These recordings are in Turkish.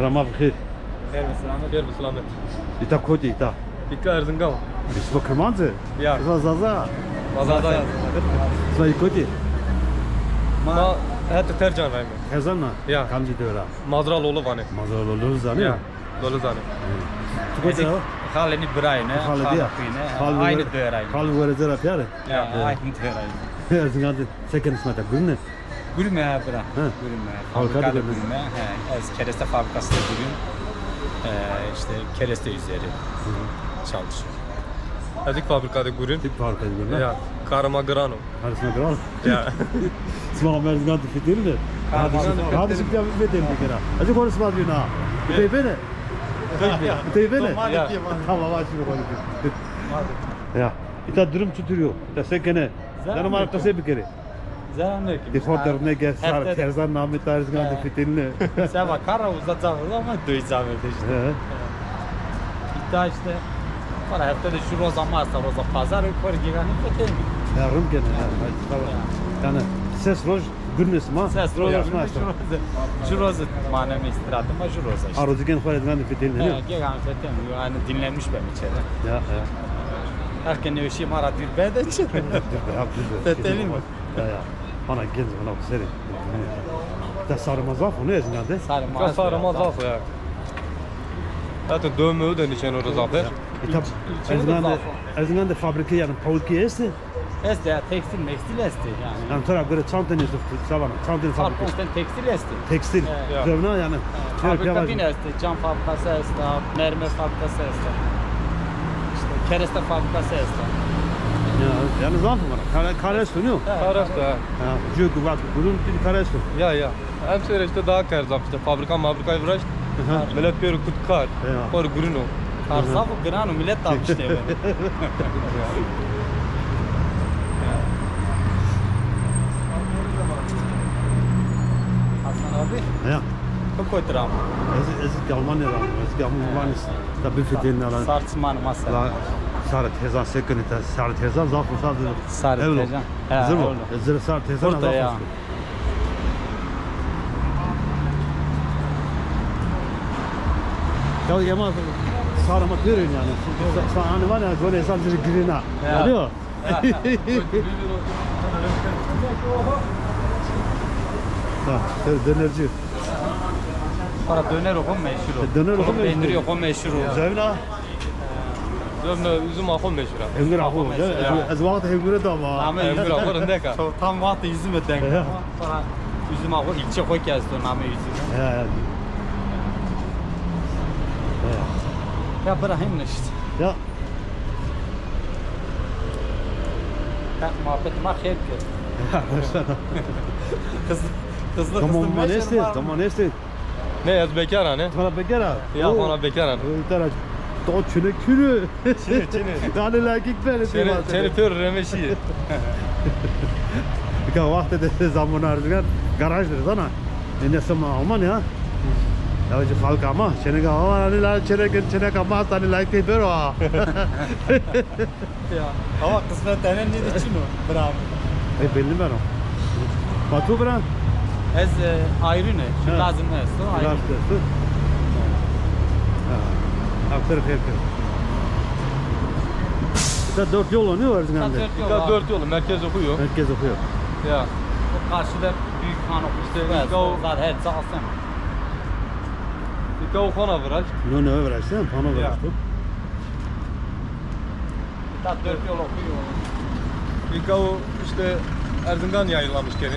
Rama bkhir. Khair selamet. Khair selamet. İta kodi ita. İka Erzincan. İsmo Kırmancı. Ya. Zaza. Bazada ya. Svay kodi. Ma hatta Tercan rayım. Kazanna. Ya. Kamcı diyorlar. Madral oğlu vane. Mazal olur zanı. Ya. Dolu zane. Kodi. Halini birayne. Hal Aynı döyrayne. Hal vereceğler yapar. Ya aynı döyrayne. Erzincan'da seken ismata gülne. Gülme ha bira. Gülme. Fabrikada gülme. Ez kereste fabrikasında bugün işte kereste üzeri çalışıyor. Ezik fabrikada gurun. Tip fark ediyor. Ya. Karma Grano. Arasına kral. Ya. İsmail Erzincan'da fitil mi? Hadi şimdi bir bedel bir kere. Hadi konuşma diyor na. Beni. Beni. Tamam açıyor konuşuyor. Ya. İta durum tutuyor. Da sekene. Canım arkası bir kere. Zaten Bir fotoğrafına gel sar terzan namı Erzincan'da fitilini. sen bak kara uzatacağız ama duyacağız işte. İddia işte para hafta da şu roza varsa roza pazar yukarı girelim fetel mi? Yarım gene. Yani ses roj gürnes ma. Ses roza şu roza manemi istirahat ama şu roza işte. Arzu gen Erzincan'da fitilini. Girelim fetel mi? Yani dinlenmiş benim içeri. Ya. Herkes ne işi mara bir beden içeri. Feteli mi? Ya. Bana genç bana bu seri. Da sarmazaf onu Erzincan'da. Sarma zaf ya. Hatta dövme öden için orada zafer. İtap Erzincan'da fabrika yani Paulki esti. Este ya tekstil mekstil esti yani. Yani sonra göre çantanı savana, çantanı fabrika. Farklı tekstil esti. Tekstil. Dövna yani. Fabrika bin esti, cam fabrikası esti, mermer fabrikası esti. İşte kereste fabrikası esti. Ya yani zaf mı var? Karesto ne o? Karasta. Ya, çünkü bak bunun bir karesto. Ya. Hem süreçte daha kar zaf işte fabrikayı vuraş. Millet bir kutkar. Por Gruno. Karsa bu grano millet almış diye böyle. Hasan abi. Ya. Çok koyduram. Eski Almanya'dan, eski Almanya'dan tabii fitilini alan. Sartsman masa. Sarı tezan sekunita, sarı tezan zaf mı sarı? Sarı tezan. Hazır mı? Hazır sarı tezan zaf mı? Ya yama sarıma görün yani. Hani var ya böyle sadece girina. Oluyor. Ha, dönerci. Para döner okun meşhur. Döner okun meşhur. Peynir okun meşhur. Zevna. Dövme üzüm akon meşhur. Hengir akon. Az vakit hengir de ama. Hengir akon ndeka. Tam vakti yüzüm öden. Para üzüm akon ilçe koy kezdi namı yüzüm. Ya bırakayım işte. Ya. Ben muhabbetime hayır diyorum. Kızlı Tamam ne istiyor? Ne yaz bekar hani? Bana bekar ha. Ya bana bekar hani. Öldürer. Doğu çürü. Çini. Yani lakik böyle. Çeni pör remeşi. Bir vakti de zaman Erzincan garajdır sana. Ne sama Alman ya. Ya işte falk ama çene kama hani la çene kama hani like değil böyle ha. Ya ama kısmet denen ne için o? Bravo. Belli ben o. Batu bran. Ez ayrı ne? Şu lazım ne? Ayrı. Aktör herkes. Burada 4 yol oynuyor Erzincan'da. 4 yolu merkez okuyor. Merkez okuyor. Ya. O karşıda büyük han işte var her sağsın. Bir de okona vuraş. Ne öğrensin? Pano öğrensin. Burada 4 yol okuyor. Bir de işte Erzincan yayınlamış gene.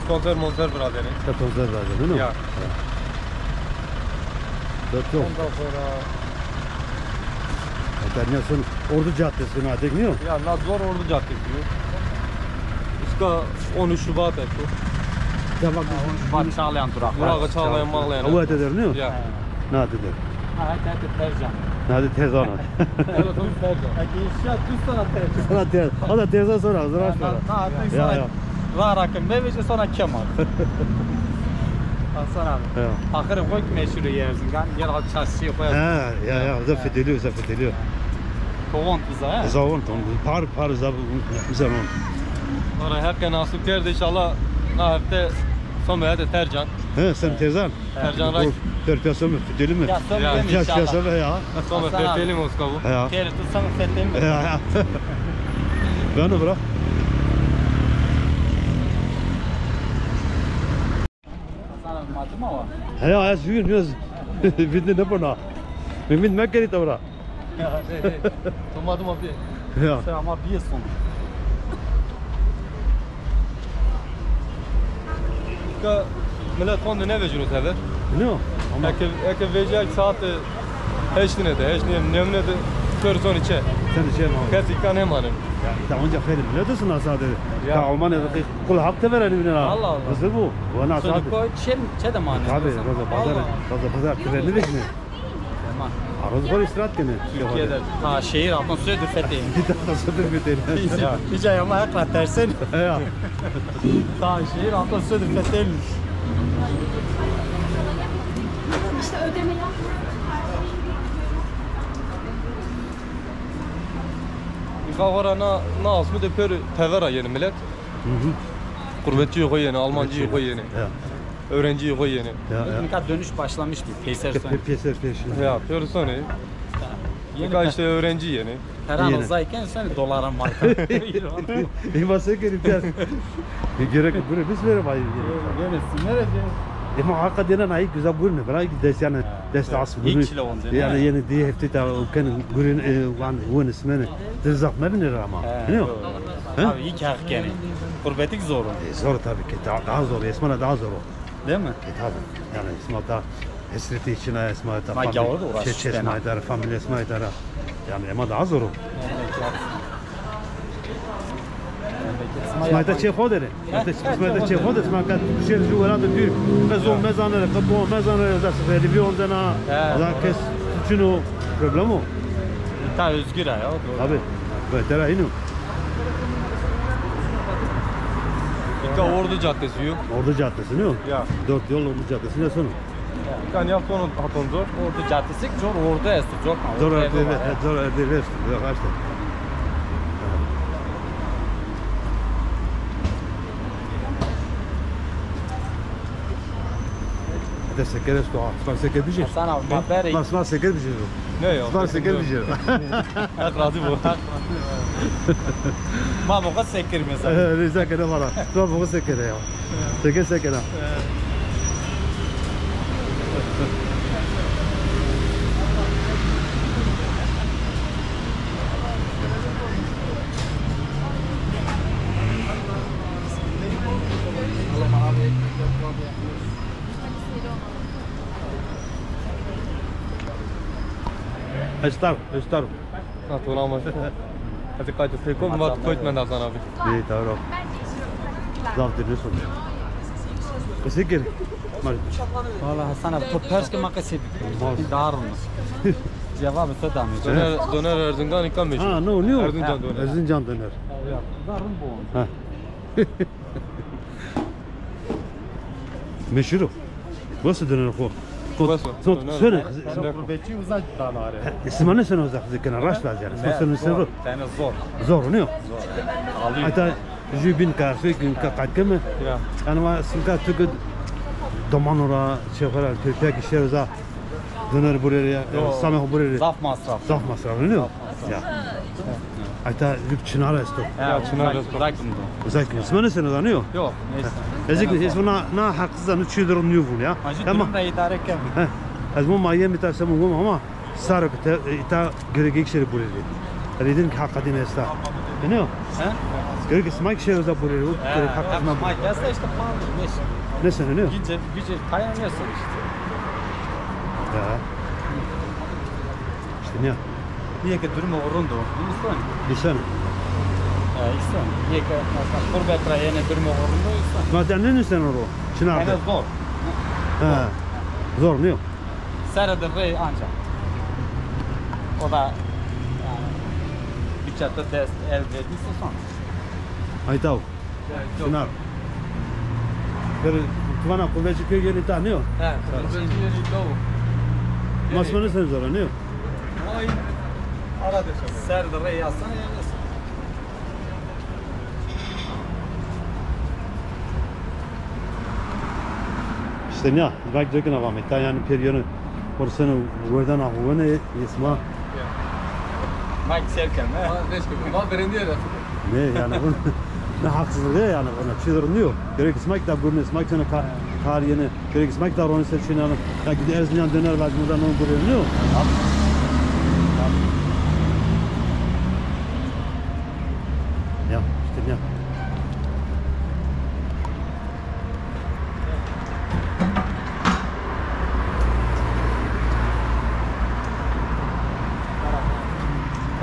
Konser biraderi. Konser biraderi değil mi? Ya. 4 yol. Ondan sonra Derneğin Ordu Caddesi'ne adı değil mi? ya Nazvar Ordu Caddesi diyor. Uska 13 Şubat etti. Tamam. Var çağlayan durak. Durağı çağlayan mağlayan. O eder ne? Ya. Ne adıdır? Ha, hadi tercan. Ne adı tezana? Telefon tercan. İnşaat düz sana tercan. Sana tez. O da tezan sonra hazır açma. Ha, ya. Var hakim. Meyveci sonra Kemal. Hasan abi. Ya. Ahırı koy meşhur Erzincan. Gel al çarşıya koy. Ya. O da fethediyor. Tovon kıza ha. Zavon par zaman. Sonra herkes nasip geldi inşallah. Nahifte son veya da tercan. He sen teyzen. Tercan Ray. Terpiyası mı? Fideli mi? Ya son Ya, demiş Terpiyası inşallah. mı ya? Sonra Hasan abi. FP'li Moskova. Ya. Kere tutsan fethem mi? Ya. Beni bırak. Hasan abi madde mi var? Ya ya suyun biraz. Bindi ne bana? Mümin Mekke'li tavra. Tomadım abi. Ya. Sen ama bir son. Ka millet fonda ne vecunu tebe? Ne o? Ama Eke vecek saat heştine de nemne de körson içe. sen de şey mi abi? Kes ikan hemanın. Ya önce khairin ne diyorsun asade? Ya. Ya Almanya'da kul hak tevereni binen ha. Allah Allah. Nasıl bu? Bana asade. Çocuk koy çe de mani. Tabii, Roza Pazar treni de şimdi. Tamam. Arız var istirahat gene. Türkiye'de ta şehir altın süredir fetheyim. Bir tane nasıl bir tane. Ya. Hiç ayağıma ayakla tersen. Ya. Ta şehir altın süredir fetheyim. İşte ödeme yap. Kavara na asmı de per tevera yeni millet. Gurbetçi koy yeni, Almancı koy yeni. Ya. Öğrenci koy yeni. Ya. Birkaç dönüş başlamıştı. Peyser son. Piyesler peşin. Ya personu. Birkaç işte öğrenci yeni. Her an Yeni. uzayken sen dolara marka. İma sekerim ters. Gerek buraya biz verim ayı. Yemesin nerede? Ama hakikaten ay güzel görünüyor. Bana des yani des as İlk kilo onca. Yani yeni diye hafta ta kan görün wan wan ismini. Dizak mı binir ama. Ne o? Abi ilk hak gene. Gurbetik zor. Zor tabii ki daha zor. Esmana daha zor. Değil mi? Tabii. Yani esmata esreti içine esmata. Ma gavur da uğraş Çeçe fena. esmata, familya esmata. Yani ama daha zor. اسمعت چه خود داره اسمعت چه خود اسمعت شیر جو ولاد دیر قزون مزانه قبو مزانه دست تلویزیون زنا da kes şunu problemu Ta özgür ya. abi beter aynı İka Ordu Caddesi yok. Ordu Caddesi ne o? Ya. 4 yol Ordu Caddesi ne sonu? İkan yaptı onu hatun zor. Ordu caddesi zor ordu eski çok. Zor erdi kaçtı. Hadi seker esto, asma seker bir şey. Hasan abi haberi. Asma seker bir şey. Ne ya? Asma seker bir şey. Hak razı bu. Ma bu kadar sekir mesela. Rıza kere var. Dur bu seker ya. Seker. Estar. Hatun ama. Hadi kaç tekom vat koytmen Hasan abi. İyi tamam. Zaft ediyorsun. Seker. Mal. Valla Hasan abi top pers ki makası bir dar mı? Cevabı söylemiyor. Döner Erzincan ikan meşhur. Ha ne o? Erzincan döner. Erzincan döner. Darın bu. Ha. Meşhur. Nasıl döner o? Nasıl? Döner. Söyle. Gurbetçi uzak dağları. İsmi ne sen o zaman zikana raş var yani. Sen sen Yani zor. zor ne o? Alıyor. Hatta jubin kahve gün kakatke mi? Ya. Yani ma sinka tüke doman ora çevre Türkiye işler za döner buraya samah buraya Zaf masraf. zaf masrafı ne o? Ya. Hatta yük çınar esto. Ya, Çınar restoran. Uzak mı? Özellikle ismi ne sen o zaman ne o? Yok. Neyse. Özellikle ismi na haksızdan uçuyordur nüvun ya. Acı Tamam. durumda idare kem. Az mı mayem biter semu gum ama sarık ita gerekli şey buraya. Ridin ki hakikaten esta. Ne o? He? Gerekli smak şey o da buraya. Gerek hakkında. Ma yasa işte pahalı. Neyse. Ne sen ne o? Güce kaynıyorsun işte. Ya. İşte ne? Niye ki durumu orundu? İnsan. Lisan. İnsan. Niye ki mesela kurbetra yine durumu orundu insan. Zaten ne sen oru? Çınar'da. Yani zor. Ha. Zor ne o? Serede rey ancak. O da yani bir çatı dest elde edilse son. Aytav. Çınar. Böyle Tuvana kuvvetçi köy yeri ta ne o? Evet. Masmanı sen zor ne o? Serede rey yazsan yerlesin. İşte ne? Bak dökün avam. Hatta yani periyonu korsana buradan ahuvana isma. Mike Serkan ne? Leş gibi. Mal berendi yere. Ne yani bu ne haksızlığı yani buna çığırınıyor. Gerek ismak da bunu ismak sana kariyeni gerek ismak da onu seçin yani. Ya gidiyor Erzincan döner var buradan onu görüyor. Ya işte ne?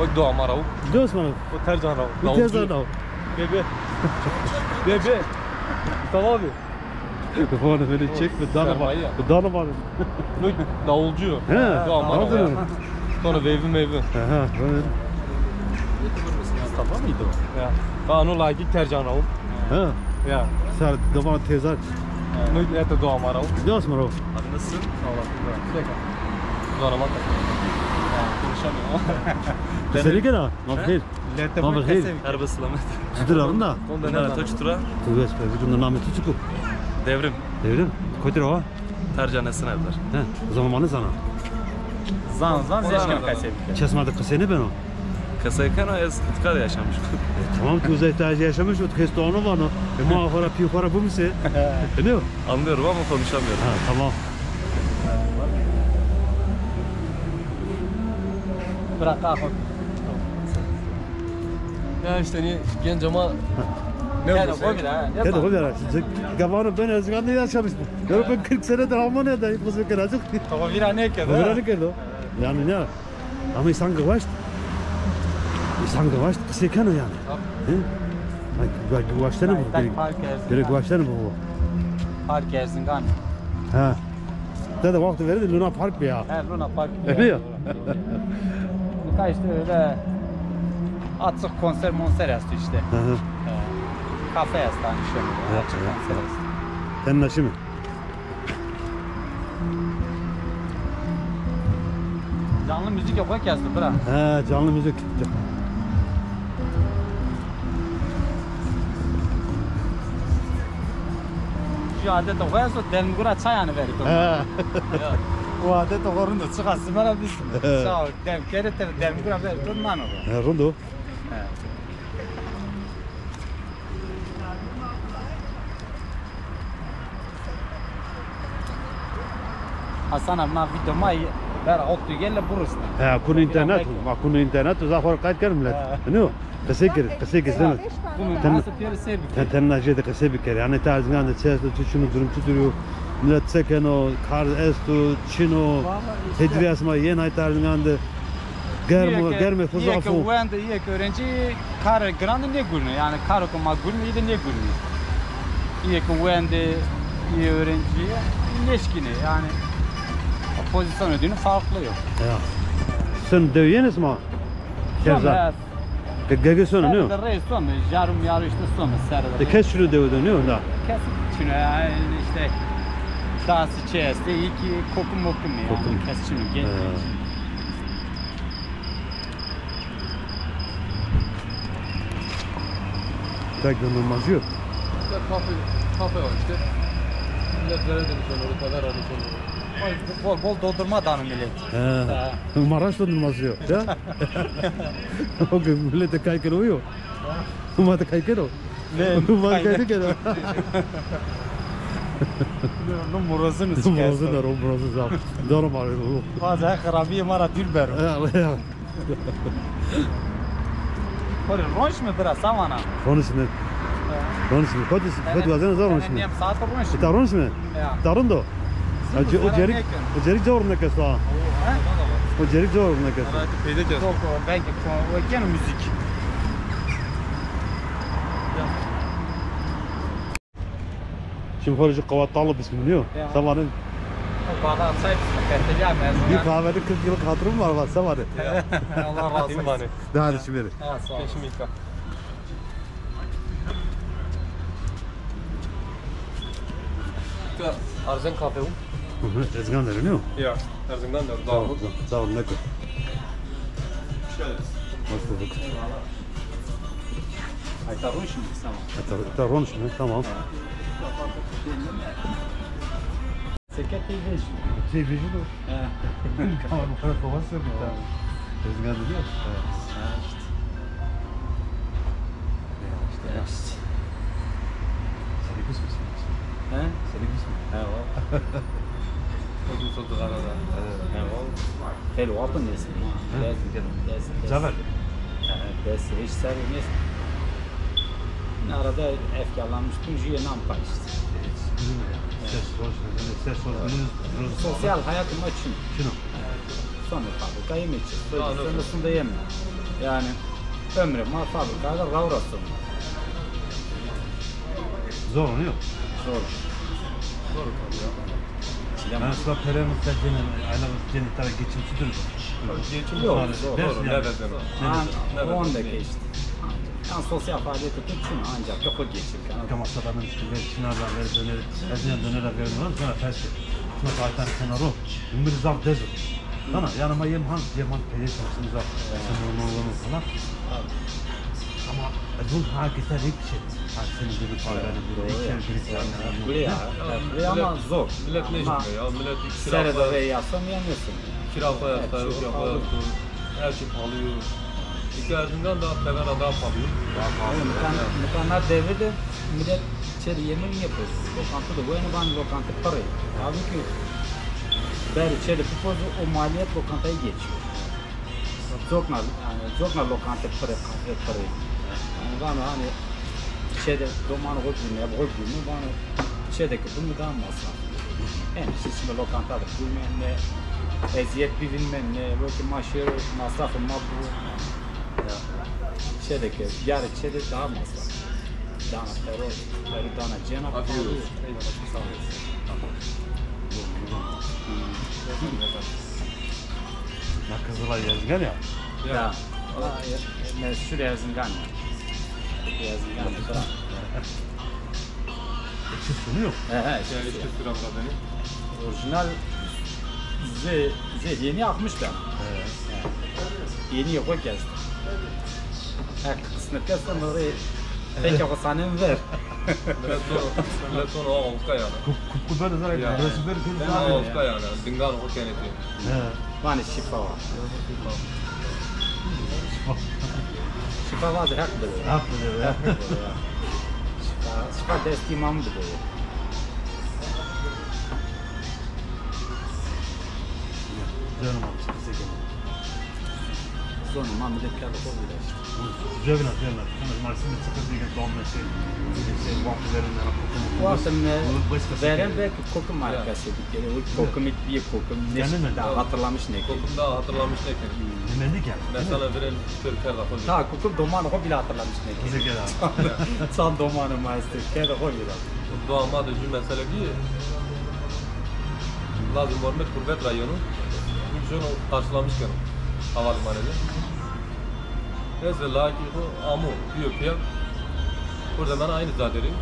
Oy doğa marav. Gidiyoruz bana. O tercan rav. Bir tez daha. Bebe. Bebe. Tamam abi. Kafanı böyle çekme dana var. Sermaye ya. Dana var. Loy davulcu. He. Doğa marav. Anladın mı? Sonra veyvi meyvi. Aha. Böyle. Mustafa mıydı o? Ya. Kanu lagi tercan rav. Ha. Ya. Sen de bana tez aç. Loy ete doğa marav. Gidiyoruz mu? Abi nasılsın? Doğa marav. Konuşamıyorum. Seni gene. Ne yapayım? Lete Ama bu hayır. kesevi. Harbi Slamet. Gidiyorum da. Ondan to çutura. Tu ves pe vücudunda nameti çıkıp. Devrim. Devrim. Koydur o. Tercanesin evler. He. O zaman bana sana. Zan zeşkem kesevi. Çesmadı kıseni ben o. Kasayken o ez itikad yaşamış. Tamam ki uzay ihtiyacı yaşamış. O kesti onu bana. Muafara piyufara bu musun? Ne o? Anlıyorum ama konuşamıyorum. Ha tamam. Bırak kalk. Ya işte ni genç ama ne Yani oldu? koy bir ha. Hadi koy yara. Gavanı ben Özgan'da yaşamıştım. Ya ben 40 senedir Almanya'dayım. Kızı keracık. Tamam bir ne kadar? Öğrenlik geldi o. Yani ne? Ama insan gıvaşt. İnsan gıvaşt kısıkan o yani. Bak gıvaştene bu. Gerek gıvaştene bu. Park Erzincan. Ha. Dede vakti verirdi Luna Park bir ya. He Luna Park. Öyle ya. Bu da işte öyle açık konser yaptı işte. Hı hı. Kafe yaptı hani şöyle. Evet, Açık evet, konser evet. yaptı. Senin aşı mı? Canlı müzik yok yazdı bırak. He canlı müzik. Şu adet o koyarsa demgura çayını verir. He. O adet o korun da çıkarsın bana bilsin. Evet. Sağ ol. Demgura verir. Durman olur. He rondo. Hasan abi na video mai ver ottu gelle burasına. He konu internet. Ma konu internet uzak olarak kayıt gelin millet. Ne o? Kısa değil mi? Bunu nasıl bir sevdik. Ten najede kısa bir kere. Yani tarzından da çeşitli tuşunu duruyor. Millet seken o, kar estu, çino, hediyasma yeni tarzından da germe Iyi ki fuzafo. uyandı, iyi ki öğrenci kar grande ne gülüyor. Yani kar okuma gülüyor, iyi de ne gülüyor. İyi ki uyandı, iyi öğrenci, neşkini yani. Pozisyon ödüğünün farklı yok. Ya. Sen dövüyeniz mi? Kerza. Gege sonu ne o? Reis sonu, yarım yarı işte sonu seride. De kes şunu dövdü ne o da? Kesin çünkü yani işte dansı içerisinde iyi ki kokum yani Kokum. kesin genç. Tek dönülmez yok. Kafe var işte. Millet vere demiş onu, kadar adı sonra. Bol doldurma danı millet. He. Maraş dönülmez yok. Ya. O gün millete kayken uyuyor. Umata kayken o. Umata kayken o. Numarasını Umrozunlar, umrozunlar. Doğru var. Bazen harabiye mara dilber. Ya. Kore ronş mu biraz samana? Konuşma. Konuşma. Hadi vazene zor konuşma. Nem saat ronş. Ta konuşma. Ya. Tarın do. O cerik zor ne kes ha. O cerik zor ne kes. Hadi peyde kes. Çok belki o gene müzik. Şimdi hoca kavattalı bismi biliyor. Sabahın Bana sayıp katılacağım bir ben. kahvede 40 yıllık hatırım var sabahın. Allah razı olsun. Bani. Daha da şimdi. Ha sağ ol. Peşimi yıka. Arzen kafe bu. Ezgan da biliyor. Ya. Erzincan da Sağ ol. dağıldı. Sağ ol. Ne kadar. Hoş bulduk. Ayta ronş mu samana? Ta konuşma tamam. Kaseke television. Televizyon o. He. Kamera kovası mı? Tezgah dedi ya. İşte. Seni kız mısın? He? Seni kız mı? He o. Odun sotu arada. He o. Fel open desin. Cafer. Ders hiç sevmez. Arada efkarlanmış Tuncu'ya nampa işte. Ses hoş. Ses hoş. Sosyal hayatım için. Şunu. Sonra fabrikayı mı için? Sonrasında yeme. Yani ömrüm var fabrikada kavrasın. Zor onu yok. Zor. Ben sıra peremiz seccene, aylarımız cennetlere geçimsidir. Geçim Yok, zor. Ders Doğru. yani. Evet. 10 dakika işte. Yani sosyal faaliyet için ancak yok o geçim. Kama sabanın içinde çınarlar verir döner, ezinen dönerler verir var sonra ters et. Sonra kaytan kenar o. Bir zaf dezo. Sana yanıma yemhan periyet yapsınız zaf. Sen onu falan. Ama bu hakikaten hep şey. Senin gibi parayla Buraya ama zor. Millet ne Ama işin ya? Millet Serada ve yapsam yanıyorsun. kira koyarsa, yok koyarsa, her şey pahalı. İki Erzincan daha Tevera daha pahalı. Mükemmel devrede millet içeri yemek yapıyor. Lokantada bu yeni bana lokanta parayı. Halbuki ben içeri kupozu o maliyet lokantayı geçiyor. Zokna lokanta parayı. Yani bana hani şeyde domanı koyduğunu bana şeydeki bunu daha masraf. Yani şimdi lokantada bilmem ne, eziyet bilmem ne, böyle maaşı masrafı bu. Şeydeki yarı şeyde daha masraf. Dana terör, dana cenap alıyor. Kızılay yazgan ya. Ya, meşhur Erzincan. Erzincan da. Ekşi sunu yok. Yani işte sıra beni. Orijinal yeni yapmışlar. Yeni yok o kez. Kısmet gelsen orayı pek yok sanem ver. Millet sonra Avrupa yani. Kupku böyle zaten Ya. burası böyle bir Ben Avrupa yani. Dingal o keneti. Bana şifa var. Şifa vardır hak böyle. Haklı ya. Şifa dest imamdır böyle. Canım abi çıkırsa gelin. Sonra mamilekler oluyor işte. Cevina. Ama Marsin'de çıkırsa gelin doğumda şey vakti verinden O aslında veren belki koku markası bir kere. O kokum bir kokum. Kendin mi? Daha hatırlamış ne ki. Kokum daha hatırlamış ne ki. Demedik yani. Mesela veren Türker de koyuyor. Ta kokum domanı o bile hatırlamış ne ki. Bize gel abi. San domanı maestri. Kere koyuyor. Doğama da bir mesele ki lazım olmak Kurbet rayonu. Bu şunu karşılamışken havalimanında. Neyse lakin bu amu diyor ki burada ben aynı zaderim.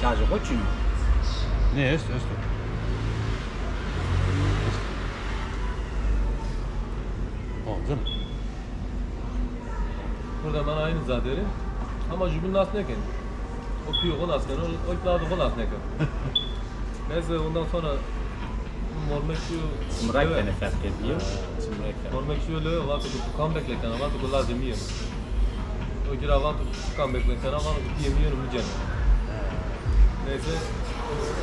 Şarjı koçun. Ne öst? Oldu canım. Burada ben aynı zaderim. Ama cübün nasıl ne ki? O piyo kol asken, o ikladı kol asken. Neyse ondan sonra mormek şu Mırak beni fark ediyor. mormek şu öyle vakti bu kan bekleten vakti bu lazım yiyin. O kira vakti kan bekleten vakti yemiyorum bu cem. Neyse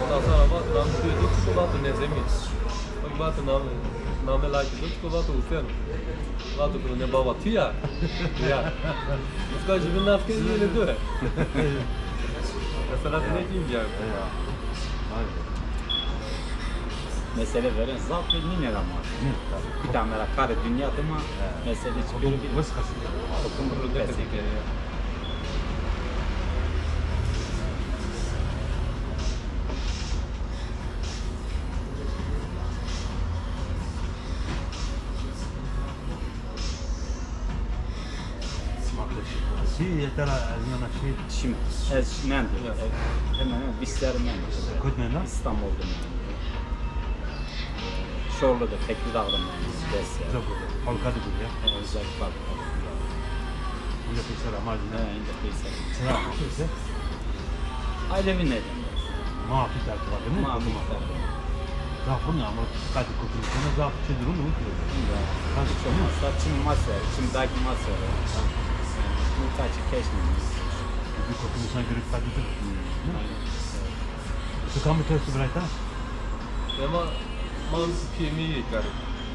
ondan sonra vakti nam diyor ki bu vakti nezemi. O vakti nam layık diyor ki vakti ufen. Vakti bu ne baba tiya. Ya. Uska cebin nasıl yiyin diyor. Mesela ne diyeyim ya? Mesele veren zaf ve niner ama. Bir tane kare dünya ama mesele hiçbiri bir Vıskası. toplumluluk besliyor. Şey yeter azmana şey. Şimdi men hemen bizlermen Kötü lan. İstanbul'da Şorlu'da Tekirdağ'da besler. Çok halka da ya. Özellikle var. Bu da pek amacı ne? İnce peyser. Sıra. Ailevi neden? Maafi terk var değil mi? Maafi Zaafın ya ama kaçı kokuyor. Sana zaaf çedir onu mu diyor? Kaçı olmazsa çim masa, çimdaki masa. Bu kaçı keşmiyor. Bir kokuyu sen görüp kaçıdır. Tu kan vi testa berätta? Ama man PMI gickar.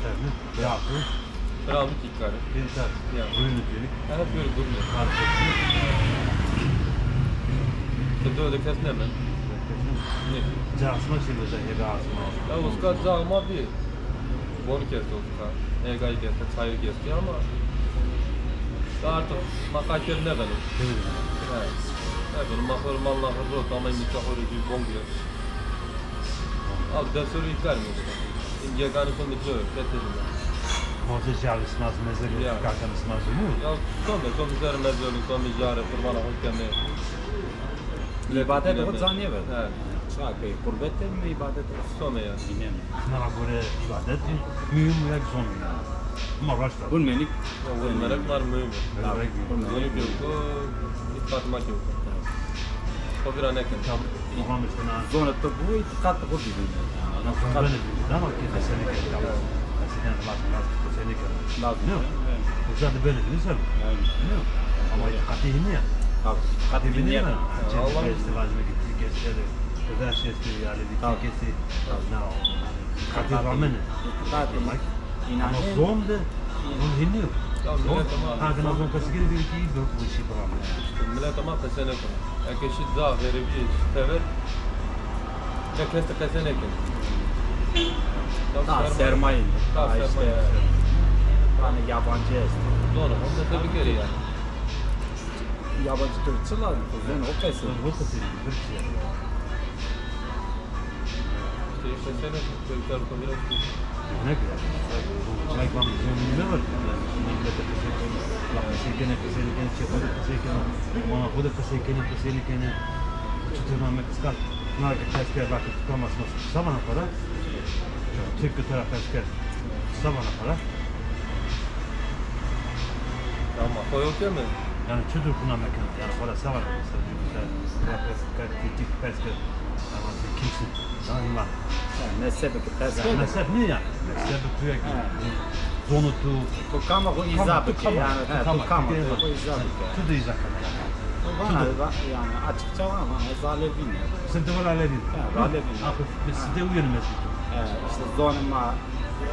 Tabii. Ja, så. Bra mycket gickar. Det är där. Ja. Brunutbildning. Jag har gjort gummi. Alltså. Det döda kastnämmen. Ne? Casma şimdi de hebe asma. Ya uska zama bir. Bon kesti uska. Egay kesti, çayır kesti ama artık makaker ne benim? Evet. Evet, benim makar mallar rot ama mikahır gibi bon diyor. Al dersleri yıkar mı uska? İnce kanı konu diyor, ketelim. Måste kärlek smas med sig. Ja. Kakan smas nu. Ya son üzeri mezarı, son mizarı, kurban ahukeme. İbadet o zaniye ver. Evet. Çakı kurbette mi ibadet? Son ya. Bilmiyorum. När går det ibadet mühim och jag sån. Maraşta. Bulmenik. Bunlar var mühim. Bulmenik. Yok, o ispatmak yok. O bir aneken. Muhammed bin Ali. Sonra da bu itikat bu gibi. Nasıl böyle bir daha bak ki seni kalır. Sen lazım seni kalır. Lazım. Ne? Bu zaten böyle değil mi? Ne? Ama katihini ya. Tabii. Katihini ya. Allah. Allah festivaline gittik geçti. Özel şeysi yani bir kesi. Ne o? Katih ramene. Tabii. Ama İnanın. zonda onun hinni yok. Ya millet ama Kanka nazon kası gibi bir iki iyi bu işi bırakma. millet ama kasene konu. Ekeşi daha verip sever. Ya keste kasene konu. Daha sermaye. Daha Daha işte sermaye. yani yabancı est. Doğru, onu da tabii geri yani. Yabancı Türkçeler uzun o kesin. Bu kası bir şey. İşte kasene çocuklar konuyor. Ne kadar? Çay var mı? Ne var? Memlekte kesin. Kesinlikle kesinlikle çıkıyor. Kesinlikle. Ama bu da kesinlikle. Tutulmamak ister. Narka tezkere bakıp tutamazsınız. Samana para. Türk taraf tezkere. Samana para. Ama koyuyor ki mi? Yani çudur kunamak yani para savana. Mesela kritik tezkere. Ama kimsin? Yani var. Mezhebi tezkere. Mezhep ne yani? Mezhep tuyak. Zonutu. Tukama bu izabıke yani. Tukama bu izabıke. Tudu izabıke. Bana yani açıkça ama Zalevin ya. Sen de var Alevin. Alevin. Biz de uyanmaz. İşte zonuma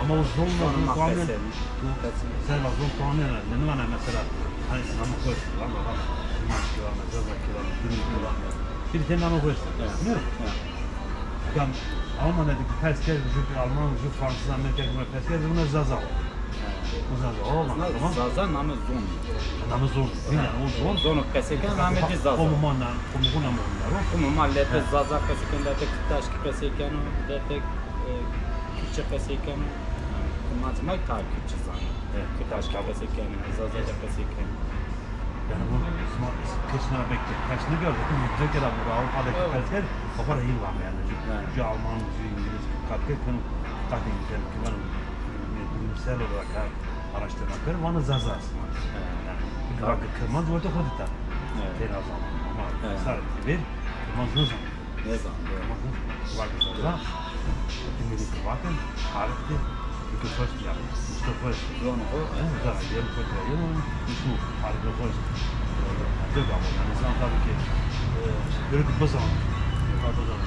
Ama o zonun puanı Kesin. sen bak zon puanı ne var mesela hani namı koysun lan bak. Kilometre, zazak kilometre, bir tane namı koysun. Ne? Yani Almanya'daki persker, Alman, Fransız, Amerika gibi persker bunlar zaza. Bu zaza. O bak tamam. Zaza namı zon. Namı zon. Yani o zon. Zonu keseken namı zaza. Komumana, komumana. Umuma lete zaza keseken lete kıtaşki keseken lete Kürtçe keseken matematik ta Kürtçe zan. Kıtaşki keseken zaza keseken. Yani bu kesin bekle. Kaçını gördük. Yüksek yer bu Avrupa'daki persker o kadar iyi var yani. Şu Alman, şu İngiliz katkı takip eden ki var bilimsel olarak araştırmaklar bana zazas. Yani bir bakı kırmaz orada kodita. Ten azam ama sarıtı bir kırmaz ne zaman? Ne zaman? Bakı zaza. Dinledik bakın harikti. Çünkü first yani. İşte first. Zonu o. Zaten diyelim kötü. Yani şu harika first. Tabii ama yani sen tabii ki yürüdük bu zaman.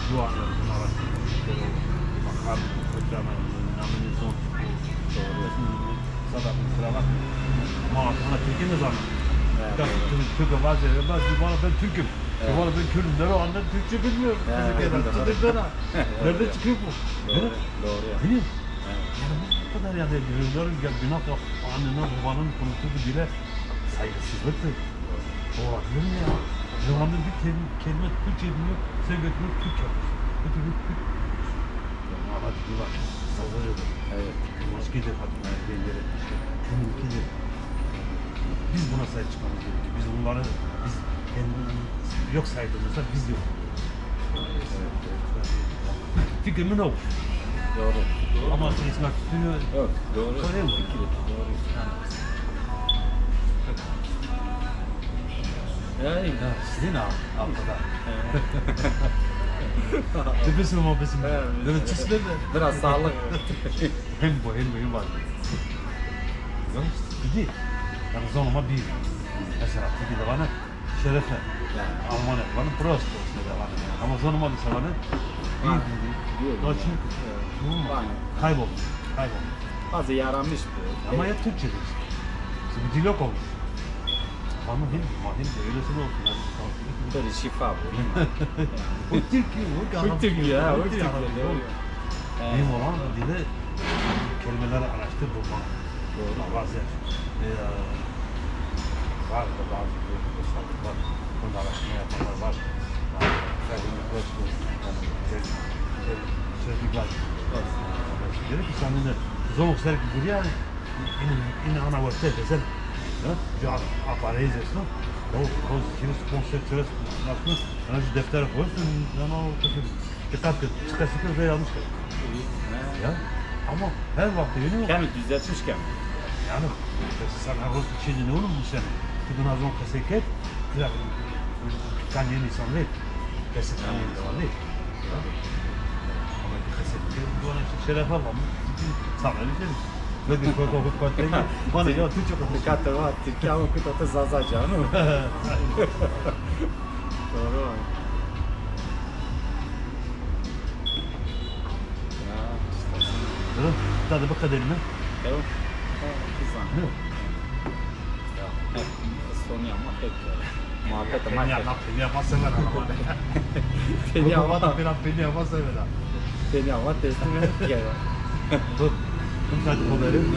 Bu anlarımızın araştırmaları. Bakar, hocama, namını son Sadat kravat. Mağazına Türkiye'nin zaman. Türk'e bazı ben Türk'üm. Bana ben Kürt'üm. Ne anlar Türkçe bilmiyorum. Nerede çıkıyor bu? Doğru ya. Biliyor musun? Yani bu kadar yani yılların günah annenin babanın konuştuğu bile saygısızlıktır. Olabilir mi ya? Zamanında bir kelime Türkçe bilmiyor, sen götürüp Türk yapmış. Götürüp Türk. Ama hadi bak, saldırıyorlar. Evet. Maskedir hatta belirleri. Kimlikidir. Biz buna sahip çıkmamız gerekiyor. Biz onları, biz kendimizi yok saydığımızda biz yok. Fikrimin o. Doğru. Ama seçmek istiyor. Evet. Doğru. Söyleyeyim mi? Doğru. Yani Sizin abi. Besim ama besim. Böyle çıksın da. Biraz sağlık. Hem var. Gidi. Yani zonuma bir. Mesela gidi de bana şerefe. Almanya bana prosto işte bana. Ama zonuma da bana bir. Doçun. Kaybol. Bazı yaramış bu. Ama ya Türkçe de işte. Şimdi dil yok olmuş. Ama hem de öylesi de olsun. Böyle şifa bu. O Türkiye, Bu Türkiye ya, o Türkiye. Benim olan dile kelimeleri araştır bulmak. Doğru. Bazı var da bazı insanlar var. Bunu araştırma yapanlar var. Sözlükler. Dedi ki sen de zomuk sergi buraya in ana vakti desen. Ya aparelhos assim, ou se concentra nasıl önce deftere koyuyorsun, yani o kitap çıkası ki yanlış ya. Ama her vakti yeni mi? Kendi düzeltmişken. Yani sen Rus içinde ne olur bu sene? Tudun azon kaseket, kan yeni insan değil. Kaset kan yeni insan değil. Ama kaset bu ana şeref almam. Sana öyle şey. Vedi kote bana ya Türkçe konuş. Dikkat var. Türkiye ama kutu zaza canım. Doğru. Tadı bu kadarını. Evet. Güzel. Sonya muhabbet ama Penya masa ver ama. Penya ama penya masa ver. Penya ama teslim et. Dur. Hadi kolayım.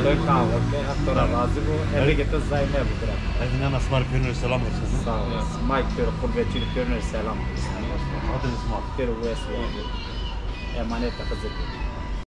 Ön kahve, hatta razı bu. Eve getir zayme bu bırak. Evinden asmar pönür selam olsun. Sağ olasın. Mike diyor, kurbetçili pönür selam olsun. Adınız mı? Bir West Emanet de hazır.